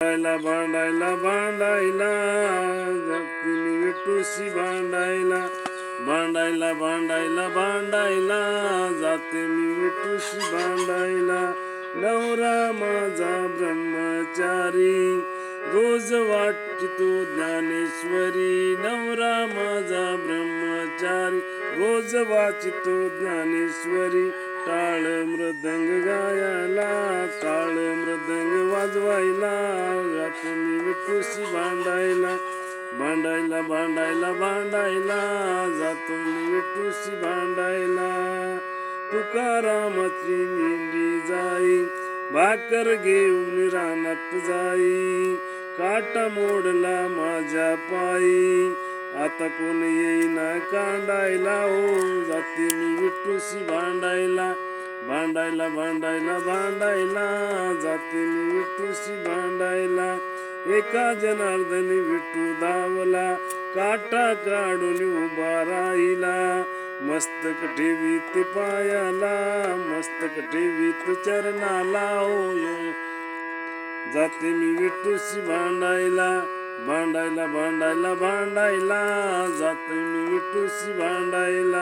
भांडायला भांडायला जाते मी विठूशी भांडायला. भांडायला जाते मी विठूशी भांडायला. नवरा माझा ब्रह्मचारी रोज वाचितो ज्ञानेश्वरी. नवरा माझा ब्रह्मचारी रोज वाचितो ज्ञानेश्वरी. टाळ मृदंग गायला टाळ मृदंग वाजवायला जातो मी विठूशी भांडायला. भांडायला जातो मी विठूशी भांडायला. तुकारामाची मेंढी जाई भाकर घेऊन रानात जाई. काटा मोडला माझ्या पायी आता कोण येईना कांडायला. हो जाते मी विठूशी भांडायला. भांडायला जाते मी विठूशी भांडायला. एका जनार्दनी विठू धावला काटा काढून उभा राहिला. मस्तक ठेवीत पायाला मस्तक ठेवीत चरणाला. हो जाते मी विठूशी भांडायला. भांडायला जाते मी विठूशी भांडायला.